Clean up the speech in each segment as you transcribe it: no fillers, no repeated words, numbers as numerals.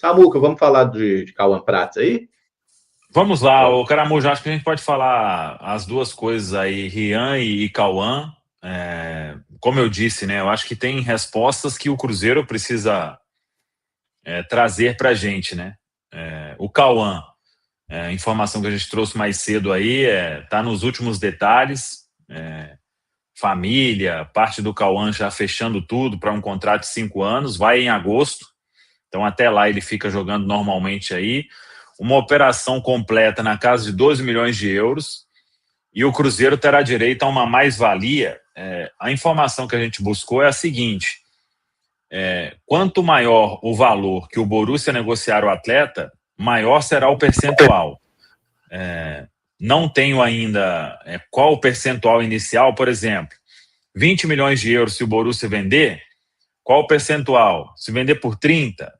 Samuca, vamos falar de Cauã Prats aí? Vamos lá, o Caramujo, acho que a gente pode falar as duas coisas aí, Rian e Cauã. Como eu disse, né, eu acho que tem respostas que o Cruzeiro precisa trazer para a gente, né? O Cauã, a informação que a gente trouxe mais cedo aí, tá nos últimos detalhes, família, parte do Cauã já fechando tudo para um contrato de 5 anos, vai em agosto, então até lá ele fica jogando normalmente aí. Uma operação completa na casa de 12 milhões de euros, e o Cruzeiro terá direito a uma mais-valia. A informação que a gente buscou é a seguinte: quanto maior o valor que o Borussia negociar o atleta, maior será o percentual. Não tenho ainda qual o percentual inicial, por exemplo, 20 milhões de euros se o Borussia vender, qual o percentual? Se vender por 30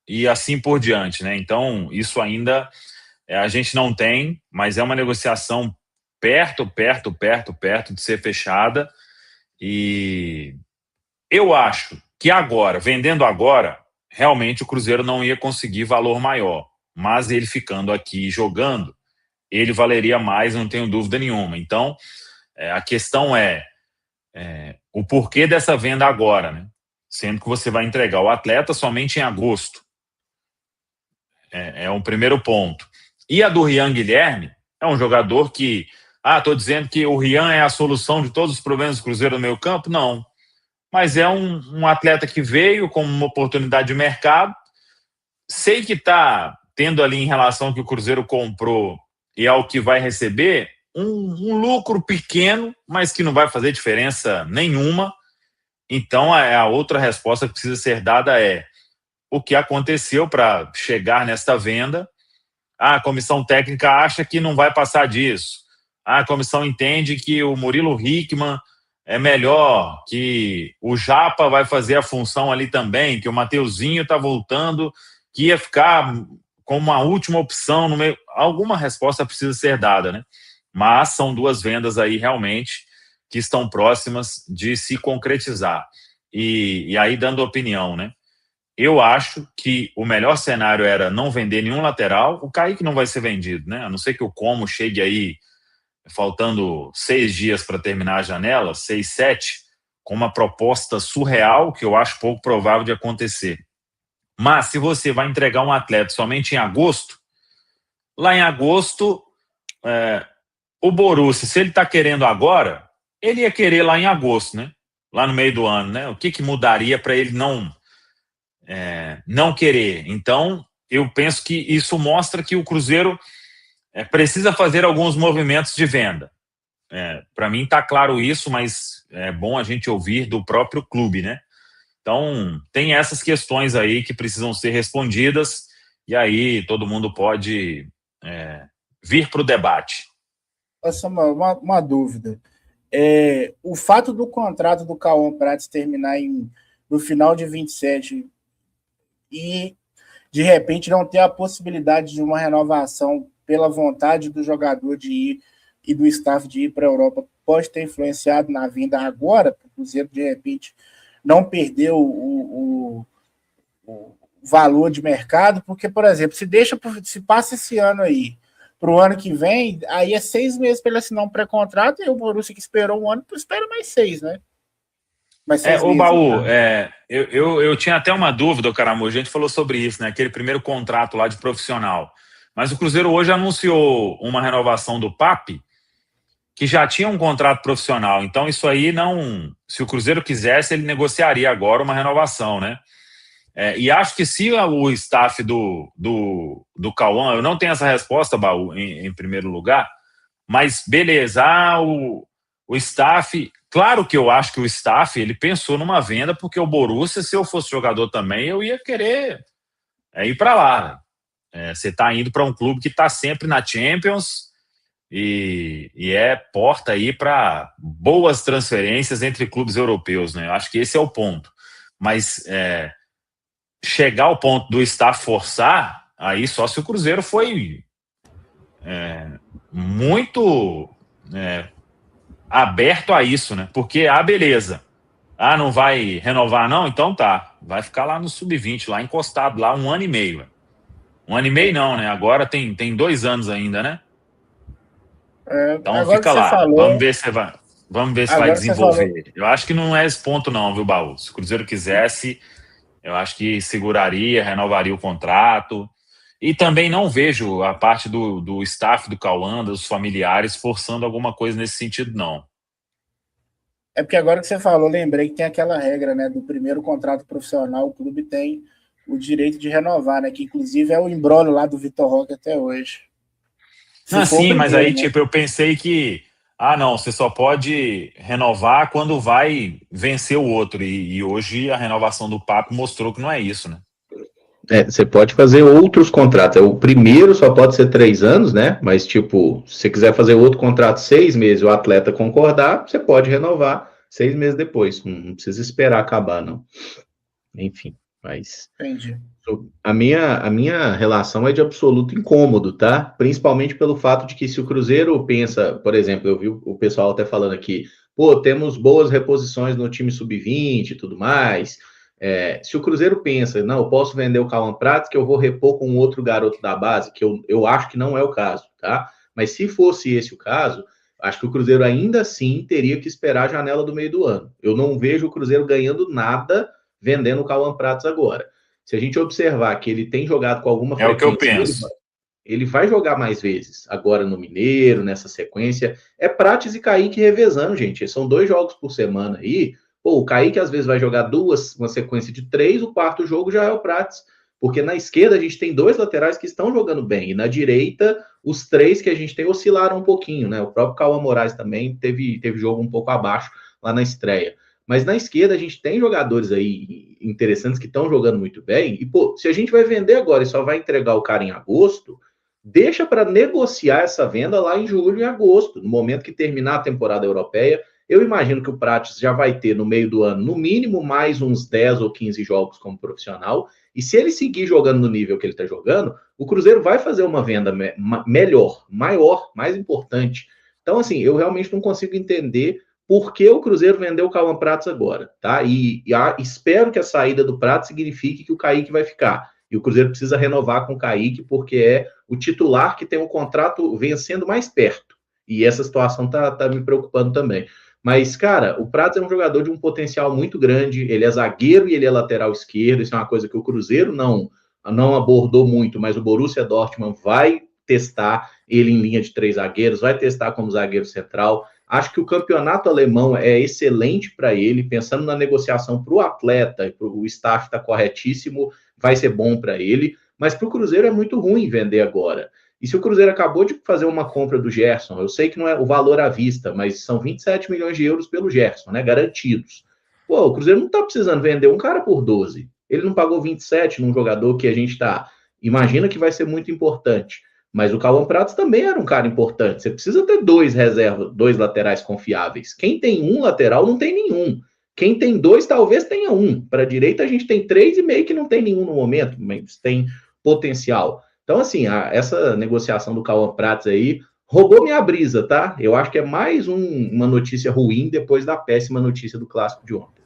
e assim por diante, né? Então, isso ainda a gente não tem, mas é uma negociação perto de ser fechada, e eu acho que agora, vendendo agora, realmente o Cruzeiro não ia conseguir valor maior, mas ele ficando aqui jogando, ele valeria mais, não tenho dúvida nenhuma. Então, a questão o porquê dessa venda agora, né? Sendo que você vai entregar o atleta somente em agosto. É um primeiro ponto. E a do Rian Guilherme é um jogador que... estou dizendo que o Rian é a solução de todos os problemas do Cruzeiro no meio campo? Não. Mas é um atleta que veio como uma oportunidade de mercado. Sei que está tendo ali, em relação ao que o Cruzeiro comprou e ao que vai receber, um lucro pequeno, mas que não vai fazer diferença nenhuma. Então, a outra resposta que precisa ser dada é o que aconteceu para chegar nesta venda. A comissão técnica acha que não vai passar disso. A comissão entende que o Murilo Hickman é melhor, que o Japa vai fazer a função ali também, que o Mateuzinho está voltando, que ia ficar como uma última opção no meio. Alguma resposta precisa ser dada, né? Mas são duas vendas aí realmente que estão próximas de se concretizar. E aí, dando opinião, né? Eu acho que o melhor cenário era não vender nenhum lateral. O Kaique não vai ser vendido, né? A não ser que o Como chegue aí faltando 6 dias para terminar a janela, 6, 7, com uma proposta surreal, que eu acho pouco provável de acontecer. Mas se você vai entregar um atleta somente em agosto, lá em agosto, o Borussia, se ele está querendo agora, ele ia querer lá em agosto, né? Lá no meio do ano, né? O que mudaria para ele não querer? Então, eu penso que isso mostra que o Cruzeiro precisa fazer alguns movimentos de venda. Para mim está claro isso, mas é bom a gente ouvir do próprio clube, né? Então, tem essas questões aí que precisam ser respondidas, e aí todo mundo pode vir para o debate. Samuel, uma dúvida. O fato do contrato do Cauã Prats terminar no final de 27 e, de repente, não ter a possibilidade de uma renovação pela vontade do jogador de ir e do staff de ir para a Europa, pode ter influenciado na vinda agora, para o Cruzeiro, de repente, não perder o valor de mercado, porque, por exemplo, se passa esse ano aí para o ano que vem, aí é 6 meses para ele assinar um pré-contrato, e o Borussia, que esperou um ano, espera mais 6, né? Mais 6 meses. Baú, eu tinha até uma dúvida, Caramujo, a gente falou sobre isso, né? Aquele primeiro contrato lá de profissional. Mas o Cruzeiro hoje anunciou uma renovação do Papi, que já tinha um contrato profissional. Então, isso aí não... Se o Cruzeiro quisesse, ele negociaria agora uma renovação, né? E acho que se o staff do Cauã... Eu não tenho essa resposta, Baú, em primeiro lugar, mas beleza, o staff... Claro que eu acho que o staff, ele pensou numa venda, porque o Borussia, se eu fosse jogador também, eu ia querer ir para lá. Você está indo para um clube que está sempre na Champions e é porta aí para boas transferências entre clubes europeus, né? Eu acho que esse é o ponto. Mas chegar ao ponto do staff forçar, aí só se o Cruzeiro foi muito aberto a isso, né? Porque, beleza, Ah, não vai renovar não? Então tá, vai ficar lá no sub-20, lá encostado, lá 1 ano e meio. Véio. 1 ano e meio não, né? Agora tem 2 anos ainda, né? Então Agora que fica você lá, falou, vamos ver se vai desenvolver. falou, Eu acho que não é esse ponto não, viu, Baú? Se o Cruzeiro quisesse, eu acho que seguraria, renovaria o contrato. E também não vejo a parte do staff do Cauã, dos familiares, forçando alguma coisa nesse sentido, não. é porque agora que você falou, lembrei que tem aquela regra, né, do primeiro contrato profissional, o clube tem o direito de renovar, né, que inclusive é o imbróglio lá do Vitor Roque até hoje. Sim, mas aí, tipo, eu pensei que, não, você só pode renovar quando vai vencer o outro, e hoje a renovação do Papo mostrou que não é isso, né? Você pode fazer outros contratos. O primeiro só pode ser 3 anos, né? Mas, tipo, se você quiser fazer outro contrato 6 meses e o atleta concordar, você pode renovar 6 meses depois. Não precisa esperar acabar, não. Enfim, mas... Entendi. A minha relação é de absoluto incômodo, tá? Principalmente pelo fato de que se o Cruzeiro pensa, por exemplo, eu vi o pessoal até falando aqui, pô, temos boas reposições no time sub-20 e tudo mais... se o Cruzeiro pensa, não, eu posso vender o Cauã Prates que eu vou repor com outro garoto da base, que eu acho que não é o caso, tá? Mas se fosse esse o caso, acho que o Cruzeiro ainda assim teria que esperar a janela do meio do ano. Eu não vejo o Cruzeiro ganhando nada vendendo o Cauã Prates agora. Se a gente observar que ele tem jogado com alguma frequência... É o que eu penso. Ele vai jogar mais vezes, agora no Mineiro, nessa sequência. É Prates e Kaique revezando, gente. São 2 jogos por semana aí. Pô, o Kaique às vezes vai jogar 2, uma sequência de 3, o 4º jogo já é o Prates. Porque na esquerda a gente tem 2 laterais que estão jogando bem. E na direita, os 3 que a gente tem oscilaram um pouquinho, né? O próprio Cauã Moraes também teve jogo um pouco abaixo lá na estreia. Mas na esquerda a gente tem jogadores aí interessantes que estão jogando muito bem. E, pô, se a gente vai vender agora e só vai entregar o cara em agosto, deixa para negociar essa venda lá em julho e agosto, no momento que terminar a temporada europeia. Eu imagino que o Prates já vai ter no meio do ano, no mínimo, mais uns 10 ou 15 jogos como profissional. E se ele seguir jogando no nível que ele está jogando, o Cruzeiro vai fazer uma venda melhor, maior, mais importante. Então, assim, eu realmente não consigo entender por que o Cruzeiro vendeu o Cauã Prates agora, tá? E espero que a saída do Prates signifique que o Kaique vai ficar. E o Cruzeiro precisa renovar com o Kaique, porque é o titular que tem um contrato vencendo mais perto. E essa situação tá me preocupando também. Mas, cara, o Prates é um jogador de um potencial muito grande. Ele é zagueiro e ele é lateral esquerdo. Isso é uma coisa que o Cruzeiro não abordou muito, mas o Borussia Dortmund vai testar ele em linha de 3 zagueiros, vai testar como zagueiro central. Acho que o campeonato alemão é excelente para ele, pensando na negociação para o atleta e para o staff está corretíssimo, vai ser bom para ele, mas para o Cruzeiro é muito ruim vender agora. E se o Cruzeiro acabou de fazer uma compra do Gerson, eu sei que não é o valor à vista, mas são 27 milhões de euros pelo Gerson, né, garantidos. Pô, o Cruzeiro não está precisando vender um cara por 12. Ele não pagou 27 num jogador que a gente imagina que vai ser muito importante. Mas o Cauã Prates também era um cara importante. Você precisa ter 2 reservas, 2 laterais confiáveis. Quem tem um lateral não tem nenhum. Quem tem 2 talvez tenha um. Para a direita a gente tem 3 e meio que não tem nenhum no momento, mas tem potencial. Então, assim, essa negociação do Cauã Prates aí roubou minha brisa, tá? Eu acho que é mais uma notícia ruim depois da péssima notícia do clássico de ontem.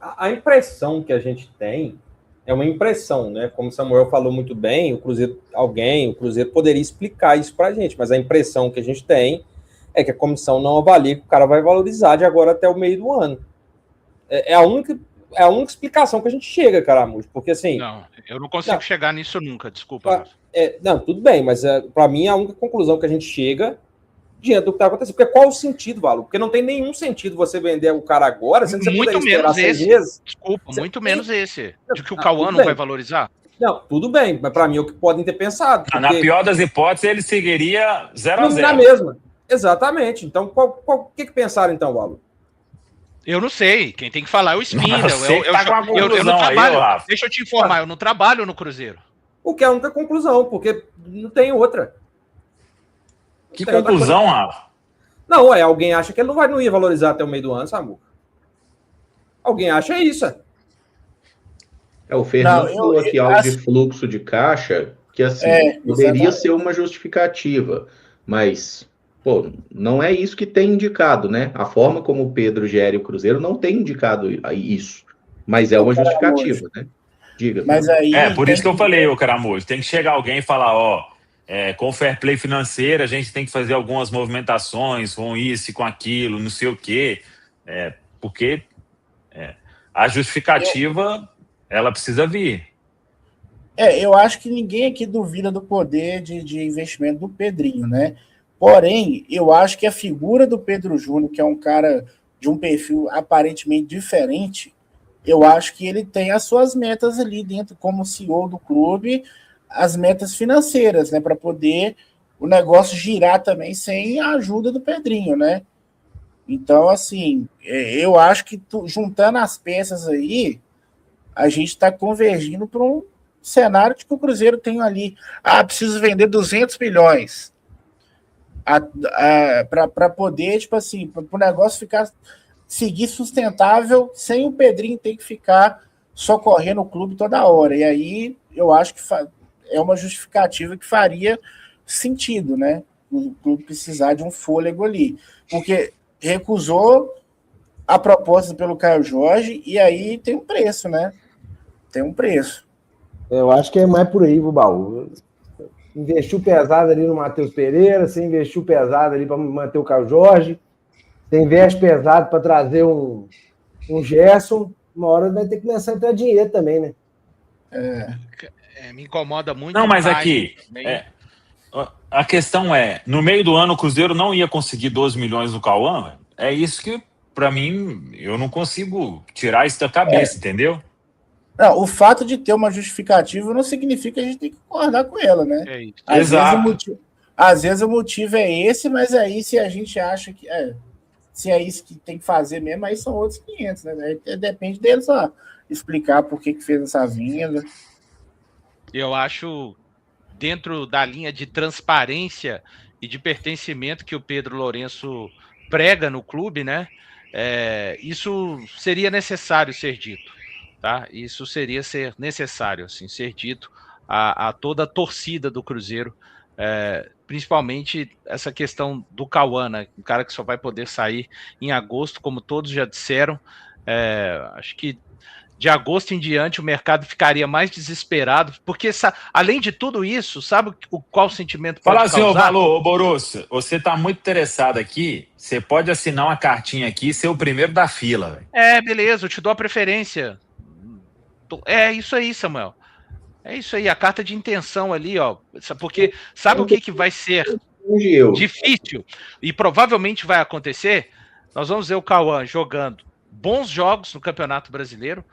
A impressão que a gente tem é uma impressão, né? Como o Samuel falou muito bem, o Cruzeiro poderia explicar isso pra gente, mas a impressão que a gente tem é que a comissão não avalia que o cara vai valorizar de agora até o meio do ano. É a única explicação que a gente chega, Caramujo, porque assim... Não, eu não consigo chegar nisso nunca, desculpa. Não, tudo bem, mas para mim a única conclusão que a gente chega diante do que está acontecendo, porque qual o sentido, Valo? Porque não tem nenhum sentido você vender o cara agora, sendo que você muito menos esse. Desculpa, muito menos esse. De que o Cauã não vai valorizar? Não, tudo bem, mas para mim é o que podem ter pensado. Porque... Na pior das hipóteses, ele seguiria 0-0. Na mesma, exatamente. Então, o que pensaram então, Valo? Eu não sei, quem tem que falar é o Spindle. Eu não trabalho. Deixa eu te informar, eu não trabalho no Cruzeiro. O que é a única conclusão, porque não tem outra. Que conclusão, Rafa? Não, alguém acha que ele não ia valorizar até o meio do ano, Samu. Alguém acha isso. O Fernando falou aqui algo de fluxo de caixa, que assim, poderia ser uma justificativa, mas, Pô, não é isso que tem indicado, né? A forma como o Pedro gere o Cruzeiro não tem indicado isso, mas é uma justificativa, né? Diga. Mas aí Por isso que eu falei, ô Caramujo, tem que chegar alguém e falar, com fair play financeiro, a gente tem que fazer algumas movimentações com isso e com aquilo, não sei o quê, porque a justificativa, ela precisa vir. Eu acho que ninguém aqui duvida do poder de investimento do Pedrinho, né? Porém, eu acho que a figura do Pedro Júnior, que é um cara de um perfil aparentemente diferente, eu acho que ele tem as suas metas ali dentro, como CEO do clube, as metas financeiras, né? Para poder o negócio girar também sem a ajuda do Pedrinho, né? Então, assim, eu acho que juntando as peças aí, a gente está convergindo para um cenário de que o Cruzeiro tem ali, preciso vender 200 milhões para poder, tipo assim, para o negócio seguir sustentável sem o Pedrinho ter que ficar socorrendo o clube toda hora. E aí eu acho que é uma justificativa que faria sentido, né? O clube precisar de um fôlego ali. Porque recusou a proposta pelo Caio Jorge e aí tem um preço, né? Tem um preço. Eu acho que é mais por aí, Baú. Investiu pesado ali no Matheus Pereira, você investiu pesado ali para manter o Caio Jorge, você investe pesado para trazer um Gerson, uma hora vai ter que começar a entrar dinheiro também, né? Me incomoda muito. Não, mas aqui, a questão no meio do ano o Cruzeiro não ia conseguir 12 milhões do Cauã, é isso que, para mim, eu não consigo tirar isso da cabeça, entendeu? Não, o fato de ter uma justificativa não significa que a gente tem que concordar com ela, né? Exato. Às vezes o motivo é esse, mas aí se a gente acha que se é isso que tem que fazer mesmo, aí são outros 500, né? Depende deles só explicar por que fez essa vinda. Eu acho, dentro da linha de transparência e de pertencimento que o Pedro Lourenço prega no clube, né? Isso seria necessário ser dito. Tá? Isso seria ser necessário, assim, ser dito a toda a torcida do Cruzeiro, principalmente essa questão do Cauã, né? Um cara que só vai poder sair em agosto, como todos já disseram. Acho que de agosto em diante o mercado ficaria mais desesperado, porque além de tudo isso, sabe qual sentimento pode causar? Fala assim, Valor, Borussia, você está muito interessado aqui, você pode assinar uma cartinha aqui e ser o primeiro da fila. Véio. Beleza, eu te dou a preferência. É isso aí, Samuel. É isso aí, a carta de intenção ali, ó. Porque sabe o que vai ser difícil e provavelmente vai acontecer? Nós vamos ver o Cauã jogando bons jogos no Campeonato Brasileiro,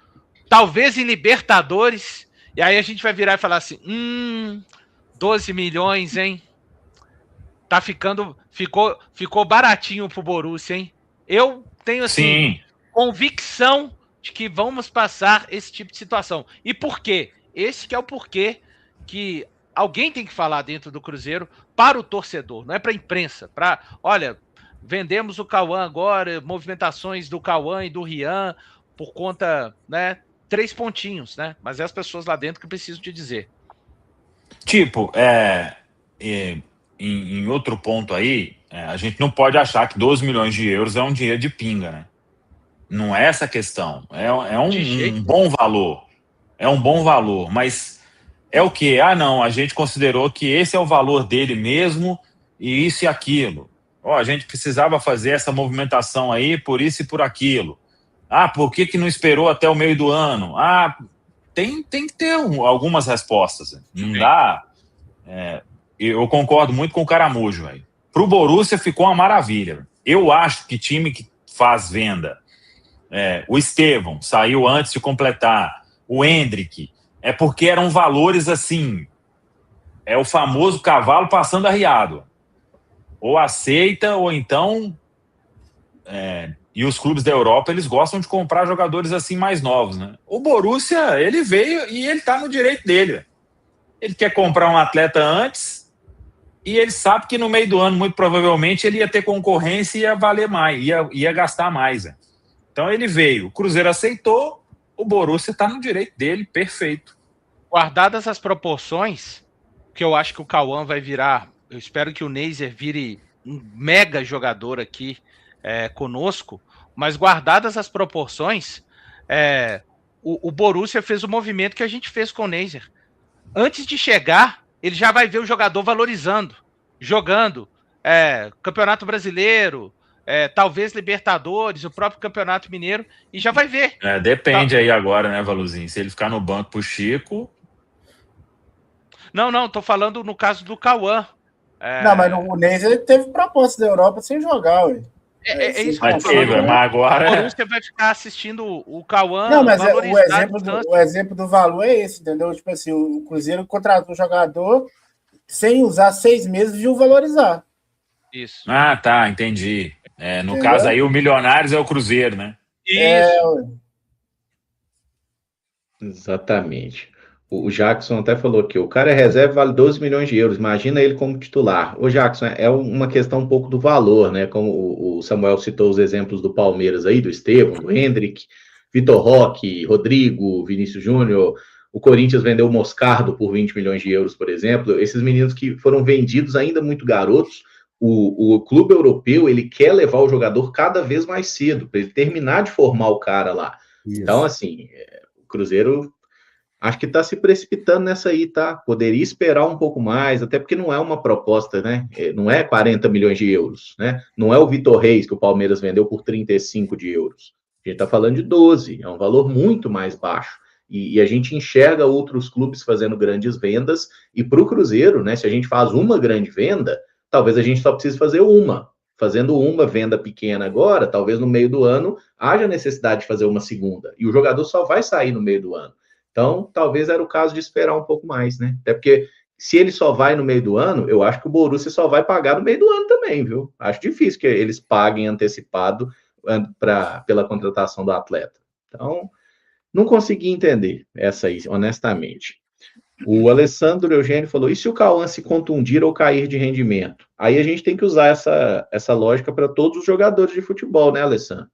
talvez em Libertadores, e aí a gente vai virar e falar assim, 12 milhões, hein? Tá ficou baratinho pro Borussia, hein? Eu tenho, assim, convicção de que vamos passar esse tipo de situação. E por quê? Esse que é o porquê que alguém tem que falar dentro do Cruzeiro para o torcedor, não é para a imprensa, olha, vendemos o Cauã agora, movimentações do Cauã e do Rian por conta, né, 3 pontinhos, né? Mas é as pessoas lá dentro que precisam te dizer. Tipo, em outro ponto aí, a gente não pode achar que 12 milhões de euros é um dinheiro de pinga, né? Não é essa a questão. É um bom valor. É um bom valor, mas é o quê? Não, a gente considerou que esse é o valor dele mesmo e isso e aquilo. A gente precisava fazer essa movimentação aí por isso e por aquilo. Por que não esperou até o meio do ano? Tem que ter algumas respostas. Não dá... eu concordo muito com o Caramujo. Para o Borussia ficou uma maravilha. Eu acho que time que faz venda... o Estevão saiu antes de completar, o Hendrick, porque eram valores assim, o famoso cavalo passando arriado, ou aceita, ou então e os clubes da Europa, eles gostam de comprar jogadores assim mais novos, né? O Borussia, ele veio e ele tá no direito dele, ele quer comprar um atleta antes e ele sabe que no meio do ano, muito provavelmente, ele ia ter concorrência e ia valer mais, ia gastar mais, Então ele veio, o Cruzeiro aceitou, o Borussia está no direito dele, perfeito. Guardadas as proporções, que eu acho que o Cauã vai virar, eu espero que o Neiser vire mega jogador aqui conosco, mas guardadas as proporções, o Borussia fez o movimento que a gente fez com o Neymar. Antes de chegar, ele já vai ver o jogador valorizando, jogando, Campeonato Brasileiro, talvez Libertadores, o próprio Campeonato Mineiro, e já vai ver. Depende aí agora, né, Valuzinho? Se ele ficar no banco pro Chico... Não, tô falando no caso do Cauã. Não, mas o Neymar teve proposta da Europa sem jogar, ué. Isso que eu tô falando. Mas agora... O Borussia vai ficar assistindo o Cauã. Não, mas o exemplo do valor é esse, entendeu? Tipo assim, o Cruzeiro contratou o jogador sem usar 6 meses, viu valorizar. Isso. Ah, tá, entendi. No caso aí, o Milionários é o Cruzeiro, né? Isso. Exatamente. O Jackson até falou que o cara é reserva, vale 12 milhões de euros. Imagina ele como titular. O Jackson, é uma questão um pouco do valor, né? Como o Samuel citou os exemplos do Palmeiras aí, do Estevão, do Hendrick, Vitor Roque, Rodrigo, Vinícius Júnior. O Corinthians vendeu o Moscardo por 20 milhões de euros, por exemplo. Esses meninos que foram vendidos ainda muito garotos. O clube europeu, ele quer levar o jogador cada vez mais cedo, para ele terminar de formar o cara lá. Isso. Então, assim, o Cruzeiro... acho que está se precipitando nessa aí, tá? Poderia esperar um pouco mais, até porque não é uma proposta, né? Não é 40 milhões de euros, né? Não é o Vitor Reis que o Palmeiras vendeu por 35 de euros. A gente está falando de 12, é um valor muito mais baixo. E a gente enxerga outros clubes fazendo grandes vendas, e para o Cruzeiro, né? Se a gente faz uma grande venda, talvez a gente só precise fazer uma. Fazendo uma venda pequena agora, talvez no meio do ano haja necessidade de fazer uma segunda. E o jogador só vai sair no meio do ano. Então, talvez era o caso de esperar um pouco mais, né? Até porque, se ele só vai no meio do ano, eu acho que o Borussia só vai pagar no meio do ano também, viu? Acho difícil que eles paguem antecipado pela contratação do atleta. Então, não consegui entender essa aí, honestamente. O Alessandro Eugênio falou, e se o Cauã se contundir ou cair de rendimento? Aí a gente tem que usar essa lógica para todos os jogadores de futebol, né, Alessandro?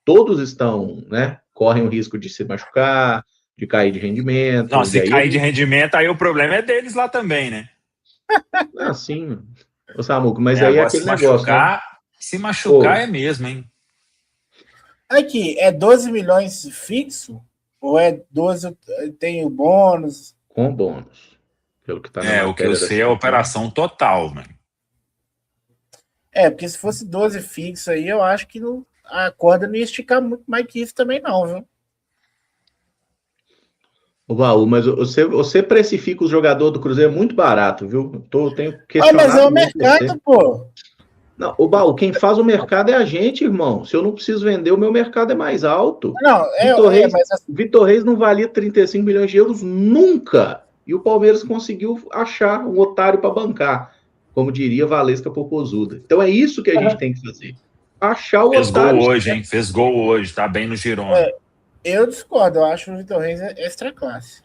Todos estão, né? Correm o risco de se machucar, de cair de rendimento. Não, se cair de rendimento, aí o problema é deles lá também, né? Ah, sim. Ô, Samuco, mas aí é aquele negócio, né? Se machucar é mesmo, hein? Aqui, é 12 milhões fixo? Ou é 12, tem o bônus? Com bônus. Pelo que tá na o que eu sei é a operação total, mano. Porque se fosse 12 fixo aí, eu acho que a corda não ia esticar muito mais que isso também não, viu? Ô, Baú, mas você precifica o jogador do Cruzeiro muito barato, viu? Tenho questionado. Mas é o mercado, pô. Não, ô, Baú, quem faz o mercado é a gente, irmão. Se eu não preciso vender, o meu mercado é mais alto. Não, Vitor Reis não valia 35 milhões de euros nunca. E o Palmeiras conseguiu achar um otário para bancar, como diria Valesca Popozuda. Então é isso que a gente tem que fazer. Achar o otário. Fez gol hoje, hein? Fez gol hoje, tá bem no Girona. Eu discordo, eu acho o Vitor Reis extra classe.